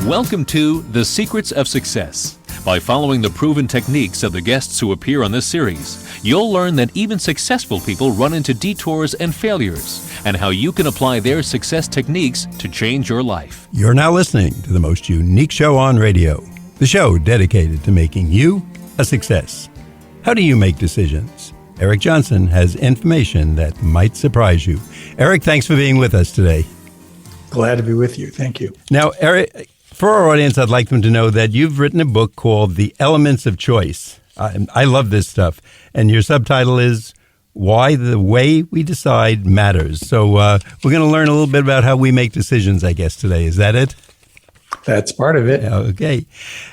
Welcome to The Secrets of Success. By following the proven techniques of the guests who appear on this series, you'll learn that even successful people run into detours and failures, and how you can apply their success techniques to change your life. You're now listening to the most unique show on radio, the show dedicated to making you a success. How do you make decisions? Eric Johnson has information that might surprise you. Eric, thanks for being with us today. Glad to be with you. Thank you. Now, Eric, for our audience, I'd like them to know that you've written a book called The Elements of Choice. I love this stuff. And your subtitle is Why the Way We Decide Matters. So we're going to learn a little bit about how we make decisions, I guess, today. Is that it? That's part of it. Okay.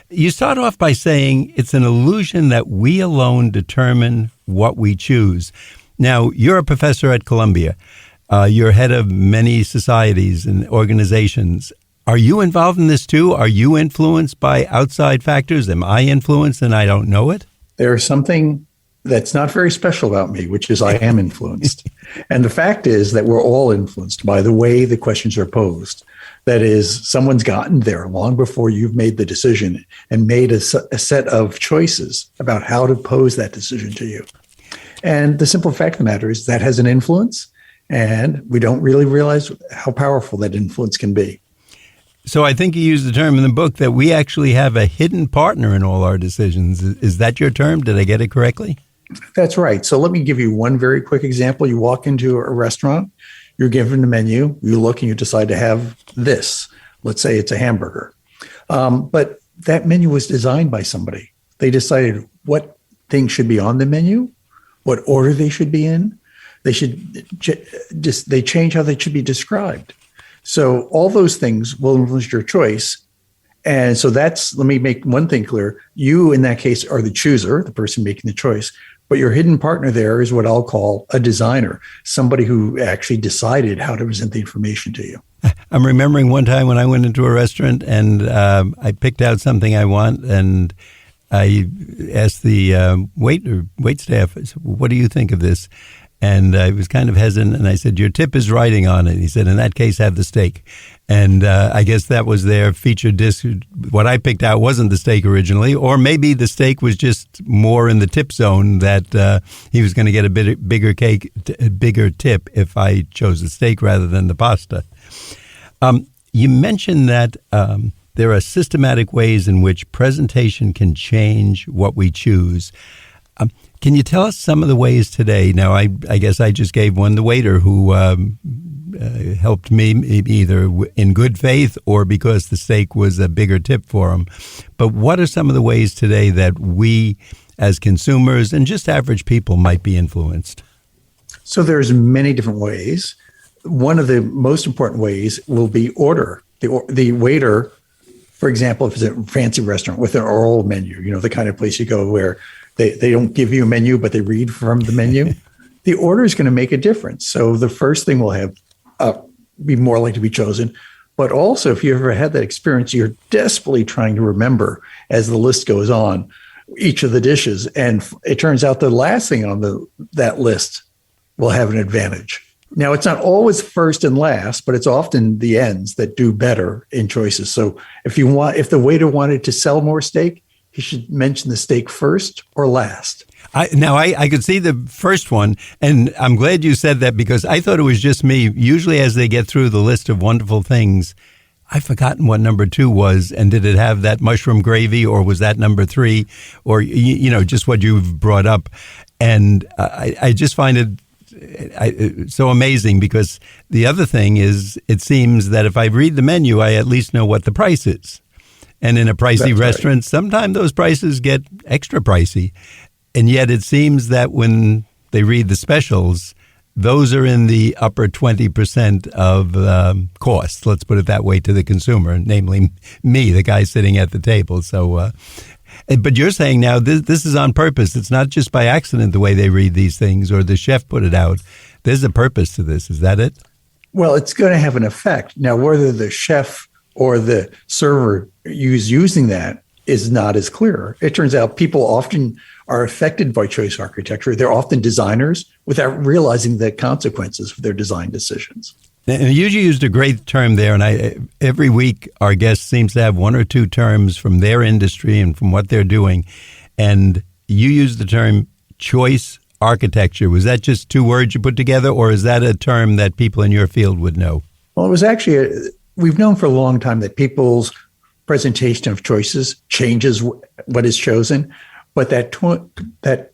You start off by saying it's an illusion that we alone determine what we choose. Now, you're a professor at Columbia. You're head of many societies and organizations. Are you involved in this too? Are you influenced by outside factors? Am I influenced and I don't know it? There's something that's not very special about me, which is I am influenced. And the fact is that we're all influenced by the way the questions are posed. That is, someone's gotten there long before you've made the decision and made a set of choices about how to pose that decision to you. And the simple fact of the matter is that has an influence, and we don't really realize how powerful that influence can be. So I think you used the term in the book that we actually have a hidden partner in all our decisions. Is that your term? Did I get it correctly? That's right. So let me give you one very quick example. You walk into a restaurant, you're given the menu, you look and you decide to have this. Let's say it's a hamburger. But that menu was designed by somebody. They decided what things should be on the menu, what order they should be in. They change how they should be described. So all those things will influence your choice. And so let me make one thing clear. You, in that case, are the chooser, the person making the choice. But your hidden partner there is what I'll call a designer, somebody who actually decided how to present the information to you. I'm remembering one time when I went into a restaurant and I picked out something I want, and I asked the wait staff, I said, what do you think of this? And I was kind of hesitant, and I said, your tip is writing on it. He said, in that case, have the steak. And I guess that was their featured dish. What I picked out wasn't the steak originally, or maybe the steak was just more in the tip zone, that he was going to get a bigger tip if I chose the steak rather than the pasta. You mentioned that there are systematic ways in which presentation can change what we choose. Can you tell us some of the ways today? Now, I guess I just gave one, the waiter, who helped me either in good faith or because the steak was a bigger tip for him. But what are some of the ways today that we as consumers and just average people might be influenced? So there's many different ways. One of the most important ways will be order. The waiter, for example, if it's a fancy restaurant with an oral menu, the kind of place you go where they don't give you a menu, but they read from the menu. The order is going to make a difference. So the first thing will have be more likely to be chosen. But also, if you ever had that experience, you're desperately trying to remember as the list goes on each of the dishes. And it turns out the last thing on that list will have an advantage. Now, it's not always first and last, but it's often the ends that do better in choices. So if the waiter wanted to sell more steak, he should mention the steak first or last. I could see the first one, and I'm glad you said that because I thought it was just me. Usually as they get through the list of wonderful things, I've forgotten what number 2 was, and did it have that mushroom gravy, or was that number 3, or, just what you've brought up. And I just find it so amazing because the other thing is it seems that if I read the menu, I at least know what the price is. And in a pricey restaurant, sometimes those prices get extra pricey. And yet it seems that when they read the specials, those are in the upper 20% of cost, let's put it that way, to the consumer, namely me, the guy sitting at the table. So, but you're saying now this is on purpose. It's not just by accident the way they read these things or the chef put it out. There's a purpose to this. Is that it? Well, it's going to have an effect. Now, whether the chef or the server using that is not as clear. It turns out people often are affected by choice architecture. They're often designers without realizing the consequences of their design decisions. And you used a great term there, and every week our guest seems to have one or two terms from their industry and from what they're doing. And you used the term choice architecture. Was that just two words you put together, or is that a term that people in your field would know? Well, it was actually, we've known for a long time that people's presentation of choices changes what is chosen, but that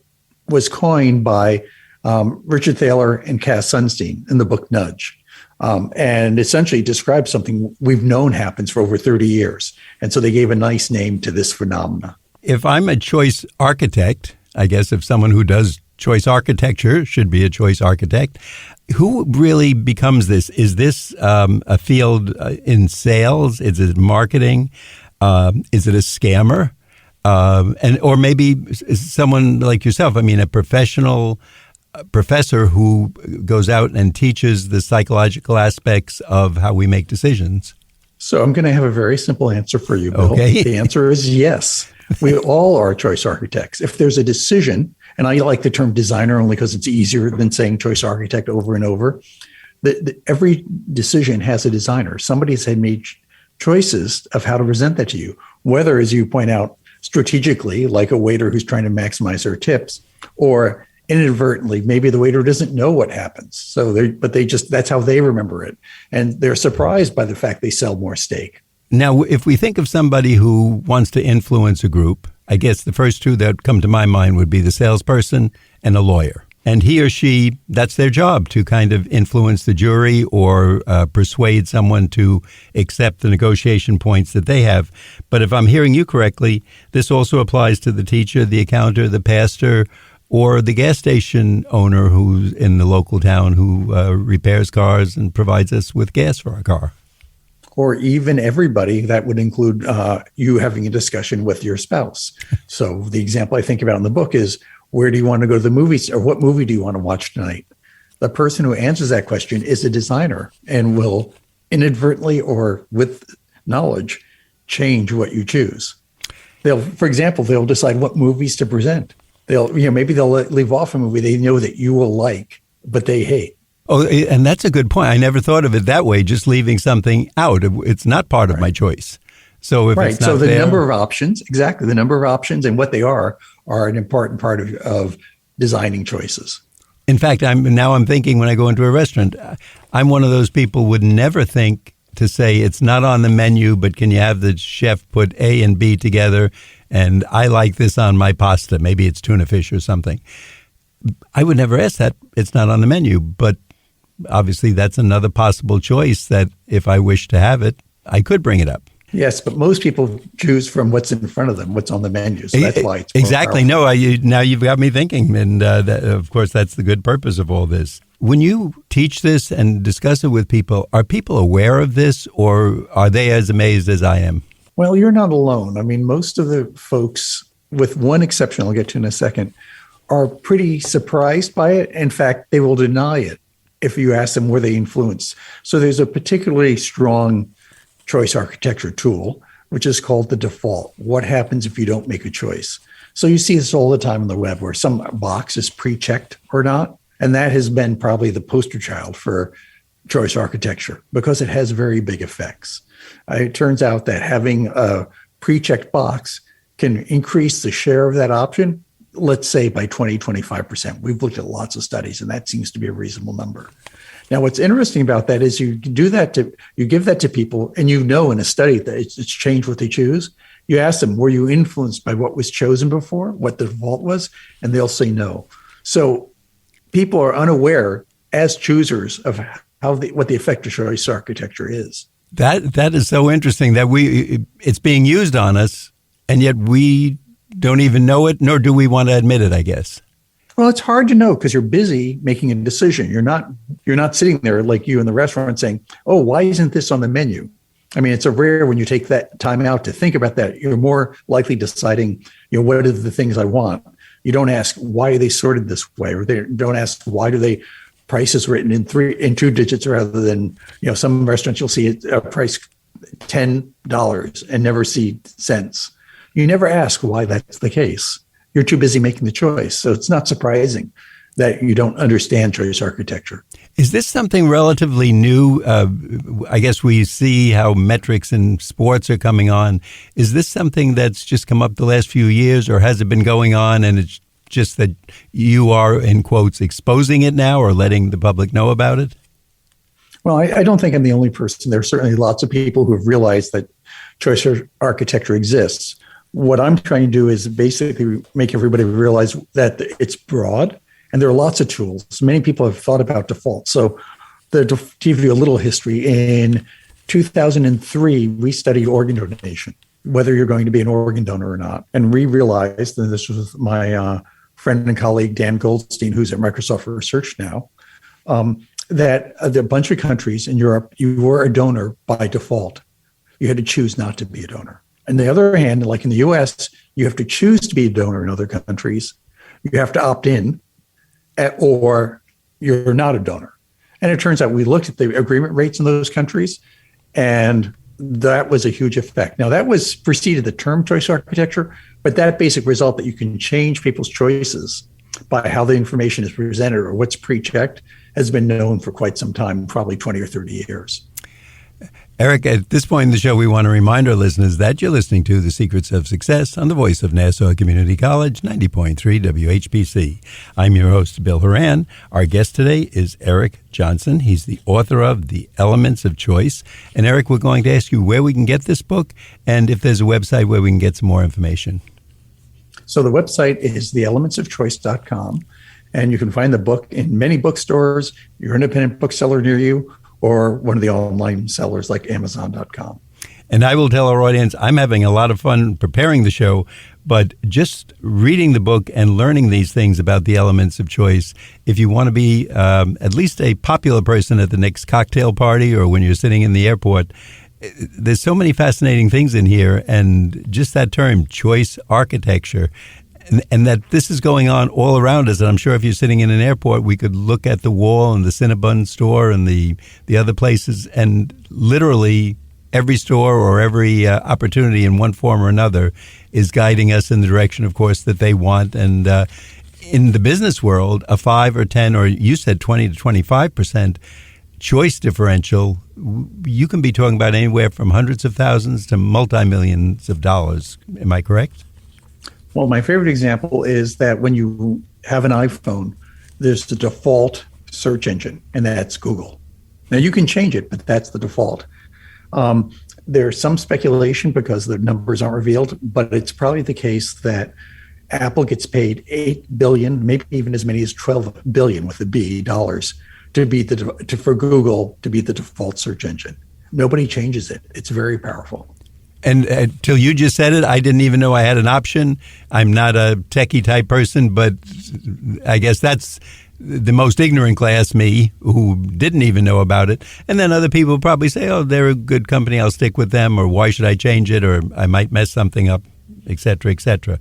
was coined by Richard Thaler and Cass Sunstein in the book Nudge. And essentially describes something we've known happens for over 30 years. And so they gave a nice name to this phenomena. If I'm a choice architect, I guess if someone who does choice architecture should be a choice architect, who really becomes this? Is this a field in sales? Is it marketing? Is it a scammer? Or maybe someone like yourself, I mean, a professional professor who goes out and teaches the psychological aspects of how we make decisions? So I'm going to have a very simple answer for you, Bill. Okay. The answer is yes. We all are choice architects. If there's a decision, and I like the term designer only because it's easier than saying choice architect over and over, every decision has a designer. Somebody's had made choices of how to present that to you, whether, as you point out, strategically, like a waiter who's trying to maximize their tips, or inadvertently, maybe the waiter doesn't know what happens. So that's how they remember it. And they're surprised by the fact they sell more steak. Now, if we think of somebody who wants to influence a group, I guess the first two that come to my mind would be the salesperson and a lawyer. And he or she, that's their job, to kind of influence the jury or persuade someone to accept the negotiation points that they have. But if I'm hearing you correctly, this also applies to the teacher, the accountant, the pastor, or the gas station owner who's in the local town who repairs cars and provides us with gas for our car. Or even everybody. That would include you having a discussion with your spouse. So the example I think about in the book is, where do you want to go to the movies, or what movie do you want to watch tonight? The person who answers that question is a designer and will inadvertently or with knowledge change what you choose. For example, they'll decide what movies to present. Maybe they'll leave off a movie they know that you will like, but they hate. Oh, and that's a good point. I never thought of it that way, just leaving something out. It's not part of my choice. So if it's not so the there, number of options, exactly, the number of options and what they are an important part of designing choices. In fact, I'm thinking when I go into a restaurant, I'm one of those people would never think to say it's not on the menu, but can you have the chef put A and B together? And I like this on my pasta. Maybe it's tuna fish or something. I would never ask that. It's not on the menu, but obviously that's another possible choice that if I wish to have it, I could bring it up. Yes, but most people choose from what's in front of them, what's on the menu. So that's why it's exactly. No, now you've got me thinking, and of course that's the good purpose of all this. When you teach this and discuss it with people, are people aware of this, or are they as amazed as I am? Well, you're not alone. I mean, most of the folks, with one exception I'll get to in a second, are pretty surprised by it. In fact, they will deny it if you ask them were they influenced. So there's a particularly strong choice architecture tool, which is called the default. What happens if you don't make a choice? So you see this all the time on the web where some box is pre-checked or not. And that has been probably the poster child for choice architecture because it has very big effects. It turns out that having a pre-checked box can increase the share of that option, let's say by 20, 25%. We've looked at lots of studies, and that seems to be a reasonable number. Now, what's interesting about that is you give that to people, and in a study that it's changed what they choose. You ask them, were you influenced by what was chosen before, what the default was? And they'll say no. So people are unaware as choosers of what the effect of choice architecture is. That is so interesting that it's being used on us, and yet we don't even know it, nor do we want to admit it, I guess. Well, it's hard to know because you're busy making a decision. You're not sitting there like you in the restaurant saying, "Oh, why isn't this on the menu?" I mean, it's a rare when you take that time out to think about that. You're more likely deciding, what are the things I want. You don't ask why are they sorted this way, or they don't ask why do they price is written in 2 digits rather than some restaurants you'll see a price $10 and never see cents. You never ask why that's the case. You're too busy making the choice. So it's not surprising that you don't understand choice architecture. Is this something relatively new? I guess we see how metrics in sports are coming on. Is this something that's just come up the last few years, or has it been going on and it's just that you are, in quotes, exposing it now or letting the public know about it? Well, I don't think I'm the only person. There are certainly lots of people who have realized that choice architecture exists. What I'm trying to do is basically make everybody realize that it's broad. And there are lots of tools. Many people have thought about default. So to give you a little history, in 2003, we studied organ donation, whether you're going to be an organ donor or not. And we realized, and this was my friend and colleague, Dan Goldstein, who's at Microsoft Research now, that a bunch of countries in Europe, you were a donor by default. You had to choose not to be a donor. On the other hand, like in the US, you have to choose to be a donor in other countries. You have to opt in, or you're not a donor. And it turns out we looked at the agreement rates in those countries, and that was a huge effect. Now, that was preceded the term choice architecture, but that basic result that you can change people's choices by how the information is presented or what's pre-checked has been known for quite some time, probably 20 or 30 years. Eric, at this point in the show, we want to remind our listeners that you're listening to The Secrets of Success on the voice of Nassau Community College, 90.3 WHPC. I'm your host, Bill Horan. Our guest today is Eric Johnson. He's the author of The Elements of Choice. And Eric, we're going to ask you where we can get this book and if there's a website where we can get some more information. So the website is theelementsofchoice.com, and you can find the book in many bookstores, your independent bookseller near you, or one of the online sellers like Amazon.com. And I will tell our audience, I'm having a lot of fun preparing the show, but just reading the book and learning these things about the elements of choice, if you want to be at least a popular person at the next cocktail party or when you're sitting in the airport, there's so many fascinating things in here. And just that term, choice architecture, and that this is going on all around us. And I'm sure if you're sitting in an airport, we could look at the wall and the Cinnabon store and the other places, and literally every store or every opportunity in one form or another is guiding us in the direction, of course, that they want. And in the business world, a 5 or 10, or you said 20 to 25% choice differential, you can be talking about anywhere from hundreds of thousands to multi-millions of dollars. Am I correct? Well, my favorite example is that when you have an iPhone, there's the default search engine, and that's Google. Now, you can change it, but that's the default. There's some speculation because the numbers aren't revealed, but it's probably the case that Apple gets paid $8 billion, maybe even as many as $12 billion with a B dollars to be for Google to be the default search engine. Nobody changes it. It's very powerful. And till you just said it, I didn't even know I had an option. I'm not a techie type person, but I guess that's the most ignorant class, me, who didn't even know about it. And then other people probably say, oh, they're a good company, I'll stick with them, or why should I change it, or I might mess something up, et cetera, et cetera.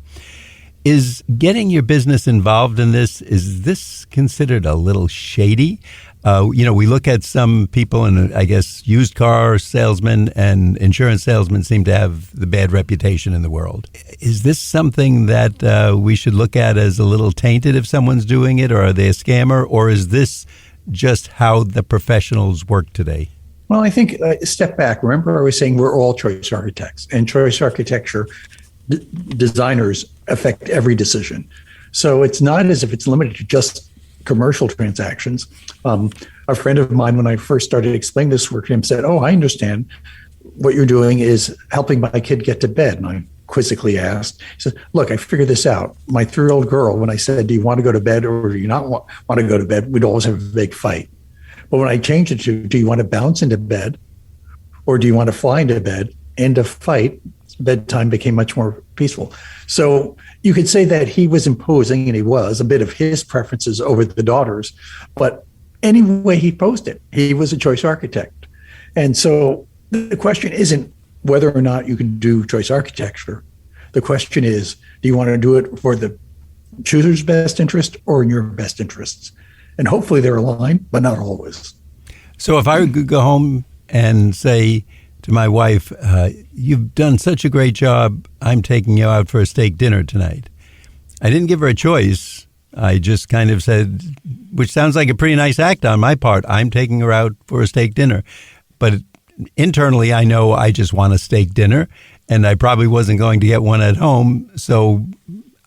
Is getting your business involved in this, is this considered a little shady? We look at some people, and I guess used car salesmen and insurance salesmen seem to have the bad reputation in the world. Is this something that we should look at as a little tainted if someone's doing it, or are they a scammer, or is this just how the professionals work today? Well, I think step back. Remember, I was saying we're all choice architects, and choice architecture designers affect every decision. So it's not as if it's limited to just commercial transactions. A friend of mine, when I first started explaining this work to him, said, oh, I understand what you're doing is helping my kid get to bed. And I quizzically asked, he said, look, I figured this out. My 3-year-old girl, when I said, do you want to go to bed or do you not want to go to bed? We'd always have a big fight. But when I changed it to, do you want to bounce into bed or do you want to fly into bed? End of fight, bedtime became much more peaceful. So you could say that he was imposing, and he was, a bit of his preferences over the daughters. But any way he posed it, he was a choice architect. And so the question isn't whether or not you can do choice architecture. The question is, do you want to do it for the chooser's best interest or in your best interests? And hopefully they're aligned, but not always. So if I could go home and say to my wife, you've done such a great job, I'm taking you out for a steak dinner tonight. I didn't give her a choice. I just kind of said, which sounds like a pretty nice act on my part, I'm taking her out for a steak dinner. But internally, I know I just want a steak dinner, and I probably wasn't going to get one at home. So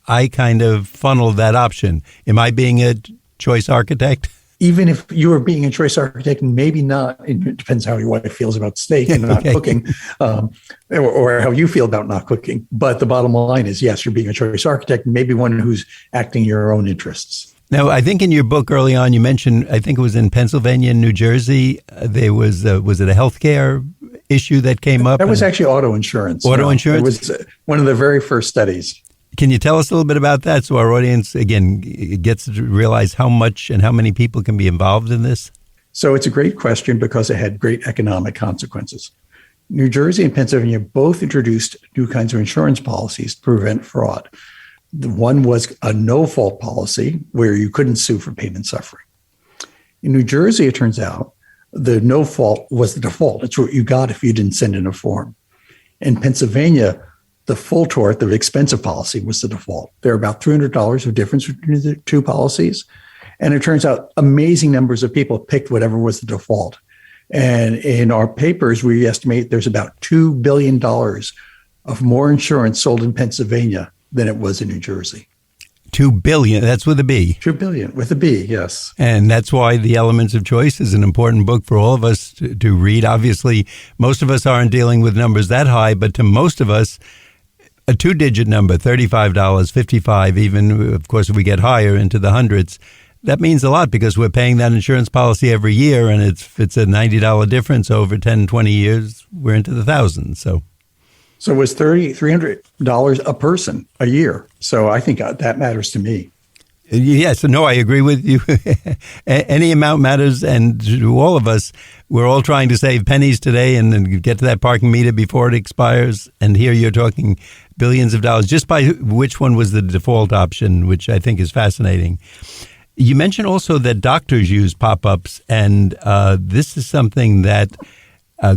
I kind of funneled that option. Am I being a choice architect? Even if you were being a choice architect, maybe not, it depends how your wife feels about steak and not cooking, or how you feel about not cooking. But the bottom line is, yes, you're being a choice architect, maybe one who's acting in your own interests. Now, I think in your book early on, you mentioned, I think it was in Pennsylvania and New Jersey, there was it a healthcare issue that came up? That was actually auto insurance. Auto insurance? It was one of the very first studies. Can you tell us a little bit about that so our audience, again, gets to realize how much and how many people can be involved in this? So it's a great question because it had great economic consequences. New Jersey and Pennsylvania both introduced new kinds of insurance policies to prevent fraud. The one was a no-fault policy where you couldn't sue for pain and suffering. In New Jersey, it turns out, the no-fault was the default. It's what you got if you didn't send in a form. In Pennsylvania, the full tort, the expensive policy, was the default. There are about $300 of difference between the two policies. And it turns out amazing numbers of people picked whatever was the default. And in our papers, we estimate there's about $2 billion of more insurance sold in Pennsylvania than it was in New Jersey. 2 billion, that's with a B. 2 billion, with a B, yes. And that's why The Elements of Choice is an important book for all of us to read. Obviously, most of us aren't dealing with numbers that high, but to most of us, a two-digit number, $35, $55, even, of course, if we get higher into the hundreds, that means a lot because we're paying that insurance policy every year, and if it's a $90 difference over 10, 20 years, we're into the thousands. So it was $300 a person a year. So I think that matters to me. Yes, no, I agree with you. Any amount matters, and to all of us, we're all trying to save pennies today and get to that parking meter before it expires. And here you're talking billions of dollars, just by which one was the default option, which I think is fascinating. You mentioned also that doctors use pop-ups, and this is something that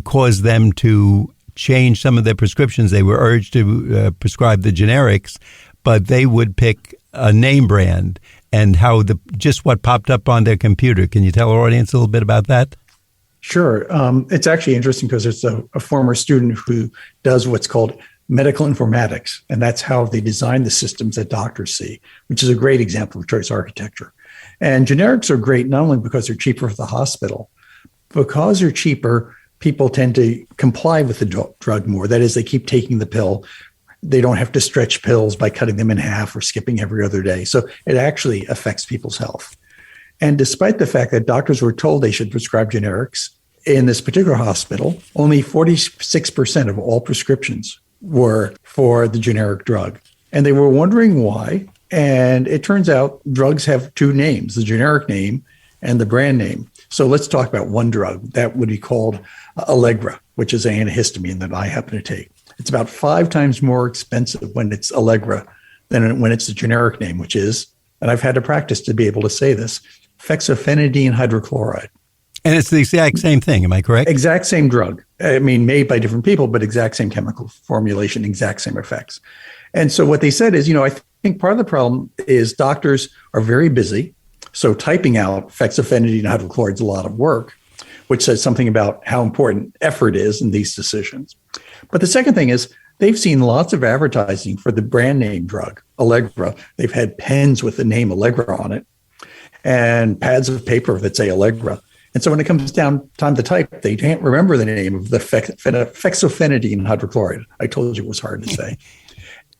caused them to change some of their prescriptions. They were urged to prescribe the generics, but they would pick a name brand and how just what popped up on their computer. Can you tell our audience a little bit about that? Sure. It's actually interesting because it's a former student who does what's called medical informatics, and that's how they design the systems that doctors see, which is a great example of choice architecture. And generics are great not only because they're cheaper for the hospital, because they're cheaper, people tend to comply with the drug more. That is, they keep taking the pill. They don't have to stretch pills by cutting them in half or skipping every other day. So it actually affects people's health. And despite the fact that doctors were told they should prescribe generics, in this particular hospital, only 46% of all prescriptions were for the generic drug. And they were wondering why. And it turns out drugs have two names, the generic name and the brand name. So let's talk about one drug that would be called Allegra, which is an antihistamine that I happen to take. It's about 5 times more expensive when it's Allegra than when it's the generic name, which is, and I've had to practice to be able to say this, fexofenadine hydrochloride. And it's the exact same thing, am I correct? Exact same drug. I mean, made by different people, but exact same chemical formulation, exact same effects. And so what they said is, I think part of the problem is doctors are very busy. So typing out fexofenadine hydrochloride is a lot of work, which says something about how important effort is in these decisions. But the second thing is they've seen lots of advertising for the brand name drug, Allegra. They've had pens with the name Allegra on it and pads of paper that say Allegra. And so when it comes down time to type, they can't remember the name of the fexofenadine hydrochloride. I told you it was hard to say.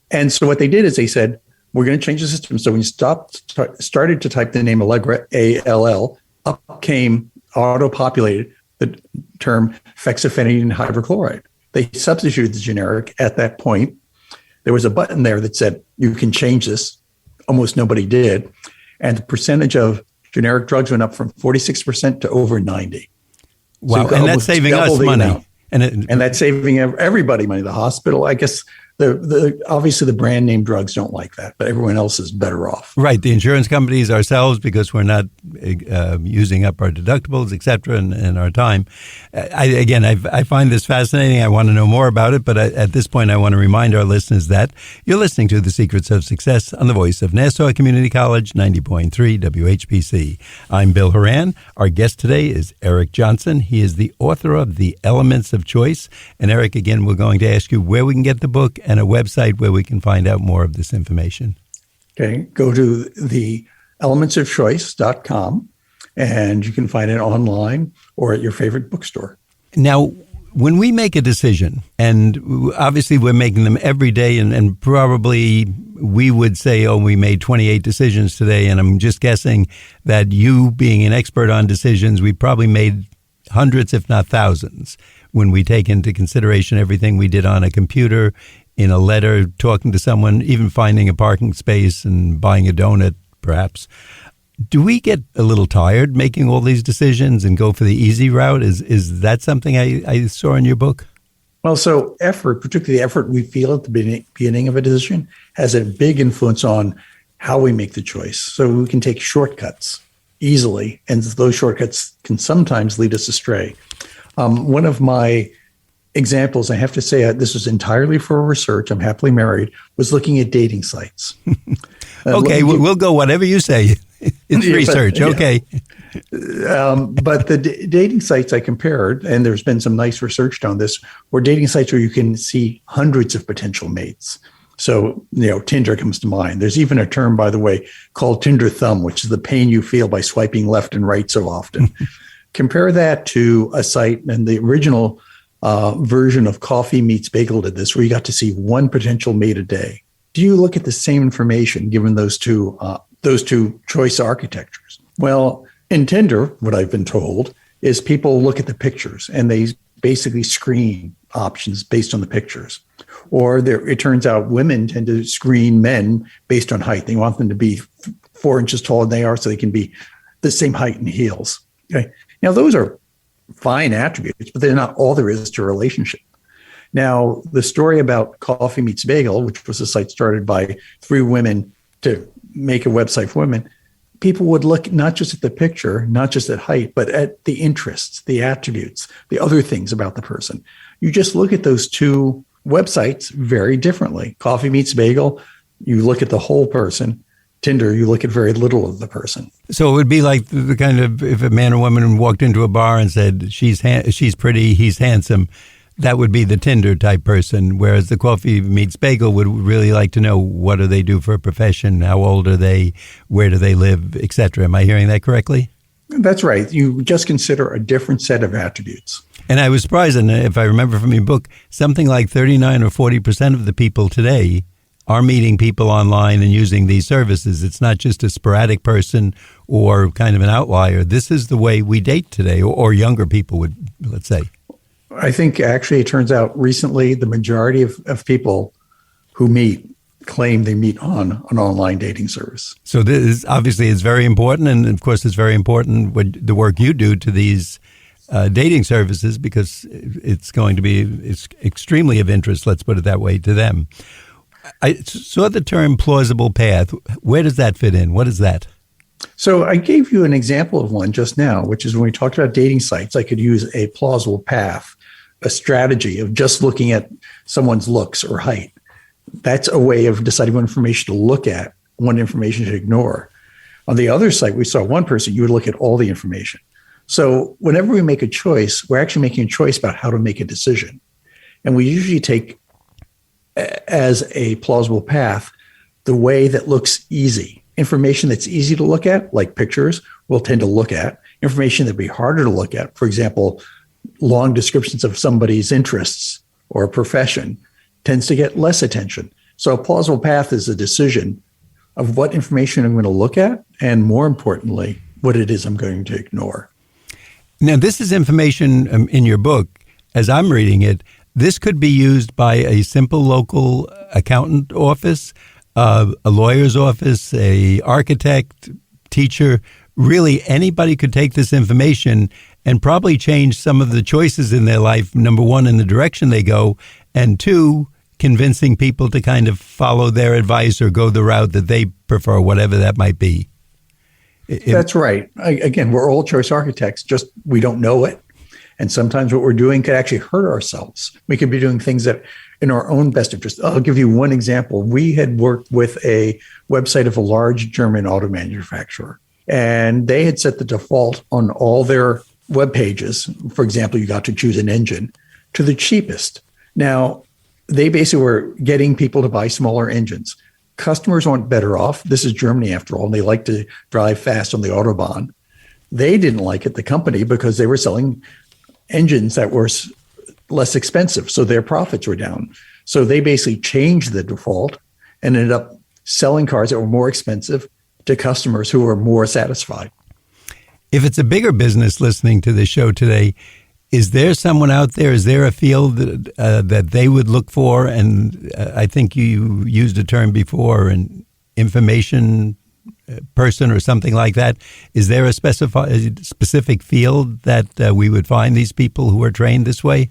And so what they did is they said, we're going to change the system. So when you started to type the name Allegra, A-L-L, up came auto-populated the term fexofenadine hydrochloride. They substituted the generic at that point. There was a button there that said, you can change this. Almost nobody did. And the percentage of generic drugs went up from 46% to over 90%. Wow, so and that's saving us money. And that's saving everybody money. The hospital, I guess Obviously the brand name drugs don't like that, but everyone else is better off. Right. The insurance companies, ourselves, because we're not using up our deductibles, et cetera, and our time. I find this fascinating. I want to know more about it. But at this point, I want to remind our listeners that you're listening to The Secrets of Success on the voice of Nassau Community College, 90.3 WHPC. I'm Bill Horan. Our guest today is Eric Johnson. He is the author of The Elements of Choice. And Eric, again, we're going to ask you where we can get the book and a website where we can find out more of this information. Okay, go to the elementsofchoice.com and you can find it online or at your favorite bookstore. Now, when we make a decision, and obviously we're making them every day, and probably we would say, oh, we made 28 decisions today, and I'm just guessing that you being an expert on decisions, we probably made hundreds, if not thousands, when we take into consideration everything we did on a computer, in a letter, talking to someone, even finding a parking space and buying a donut, perhaps. Do we get a little tired making all these decisions and go for the easy route? Is that something I saw in your book? Well, so effort, particularly the effort we feel at the beginning of a decision, has a big influence on how we make the choice. So we can take shortcuts easily, and those shortcuts can sometimes lead us astray. One of my examples, I have to say, this was entirely for research. I'm happily married. Was looking at dating sites. Okay, we'll go whatever you say. It's research. Okay. But the dating sites I compared, and there's been some nice research on this, were dating sites where you can see hundreds of potential mates. So, Tinder comes to mind. There's even a term, by the way, called Tinder thumb, which is the pain you feel by swiping left and right so often. Compare that to a site, and the original version of Coffee Meets Bagel did this, where you got to see one potential mate a day. Do you look at the same information given those two choice architectures? Well, in Tinder, what I've been told is people look at the pictures and they basically screen options based on the pictures. Or it turns out women tend to screen men based on height. They want them to be 4 inches taller than they are so they can be the same height in heels. Okay. Now, those are fine attributes, but they're not all there is to a relationship. Now, the story about Coffee Meets Bagel, which was a site started by 3 women to make a website for women, people would look not just at the picture, not just at height, but at the interests, the attributes, the other things about the person. You just look at those two websites very differently. Coffee Meets Bagel, you look at the whole person. Tinder, you look at very little of the person. So it would be like the kind of, if a man or woman walked into a bar and said, she's pretty, he's handsome, that would be the Tinder type person, whereas the Coffee Meets Bagel would really like to know what do they do for a profession, how old are they, where do they live, etc. Am I hearing that correctly? That's right. You just consider a different set of attributes. And I was surprised, and if I remember from your book, something like 39 or 40% of the people today are meeting people online and using these services. It's not just a sporadic person or kind of an outlier. This is the way we date today, or younger people would, let's say. I think actually it turns out recently the majority of people who meet claim they meet on an online dating service. So this obviously is very important. And of course, it's very important what the work you do to these dating services, because it's going to be extremely of interest, let's put it that way, to them. I saw the term plausible path. Where does that fit in? What is that? So I gave you an example of one just now, which is when we talked about dating sites, I could use a plausible path, a strategy of just looking at someone's looks or height. That's a way of deciding what information to look at, what information to ignore. On the other site, we saw one person, you would look at all the information. So whenever we make a choice, we're actually making a choice about how to make a decision. And we usually take as a plausible path the way that looks easy. Information that's easy to look at, like pictures, we'll tend to look at. Information that'd be harder to look at, for example, long descriptions of somebody's interests or profession, tends to get less attention. So a plausible path is a decision of what information I'm going to look at, and more importantly, what it is I'm going to ignore. Now, this is information in your book. As I'm reading it, this could be used by a simple local accountant office, a lawyer's office, a architect, teacher. Really, anybody could take this information and probably change some of the choices in their life. Number one, in the direction they go, and two, convincing people to kind of follow their advice or go the route that they prefer, whatever that might be. That's right. Again, we're all choice architects, just we don't know it. And sometimes what we're doing could actually hurt ourselves. We could be doing things that in our own best interest. I'll give you one example. We had worked with a website of a large German auto manufacturer, and they had set the default on all their web pages. For example, you got to choose an engine to the cheapest. Now, they basically were getting people to buy smaller engines. Customers aren't better off. This is Germany, after all, and they like to drive fast on the Autobahn. They didn't like it, the company, because they were selling engines that were less expensive, so their profits were down. So they basically changed the default and ended up selling cars that were more expensive to customers who were more satisfied. If it's a bigger business listening to this show today, is there someone out there, is there a field that they would look for? And I think you used a term before, an information person or something like that. Is there a specific field that we would find these people who are trained this way?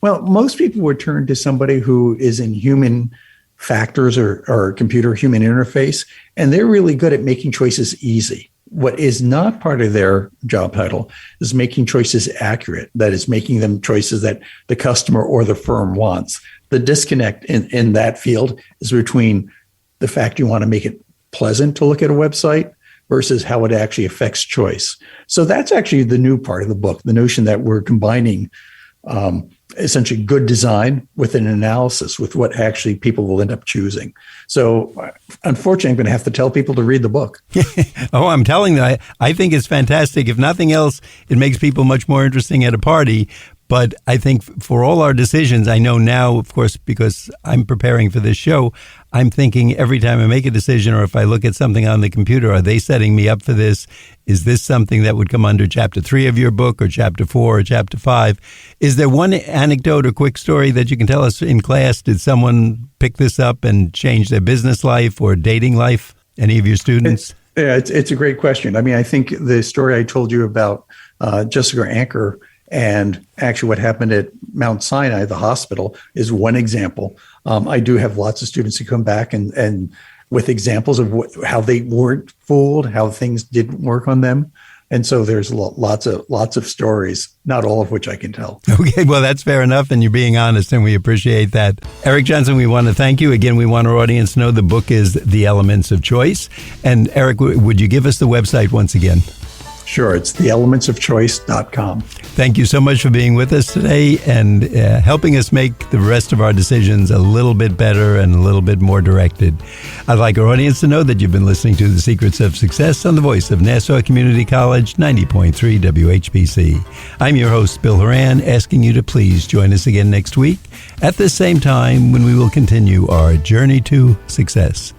Well, most people would turn to somebody who is in human factors or computer human interface, and they're really good at making choices easy. What is not part of their job title is making choices accurate. That is, making them choices that the customer or the firm wants. The disconnect in that field is between the fact you want to make it pleasant to look at a website versus how it actually affects choice. So that's actually the new part of the book, the notion that we're combining essentially good design with an analysis with what actually people will end up choosing. So unfortunately, I'm going to have to tell people to read the book. Oh, I'm telling them, I think it's fantastic. If nothing else, it makes people much more interesting at a party. But I think for all our decisions, I know now, of course, because I'm preparing for this show, I'm thinking every time I make a decision or if I look at something on the computer, are they setting me up for this? Is this something that would come under chapter 3 of your book or chapter 4 or chapter 5? Is there one anecdote or quick story that you can tell us in class? Did someone pick this up and change their business life or dating life? Any of your students? It's a great question. I mean, I think the story I told you about Jessica Anker and actually what happened at Mount Sinai, the hospital, is one example. I do have lots of students who come back and with examples of how they weren't fooled, how things didn't work on them. And so there's lots of stories, not all of which I can tell. Okay, well, that's fair enough, and you're being honest, and we appreciate that. Eric Johnson, we want to thank you. Again, we want our audience to know the book is The Elements of Choice. And Eric, would you give us the website once again? Sure, it's theelementsofchoice.com. Thank you so much for being with us today and helping us make the rest of our decisions a little bit better and a little bit more directed. I'd like our audience to know that you've been listening to The Secrets of Success on the voice of Nassau Community College, 90.3 WHPC. I'm your host, Bill Horan, asking you to please join us again next week at the same time when we will continue our journey to success.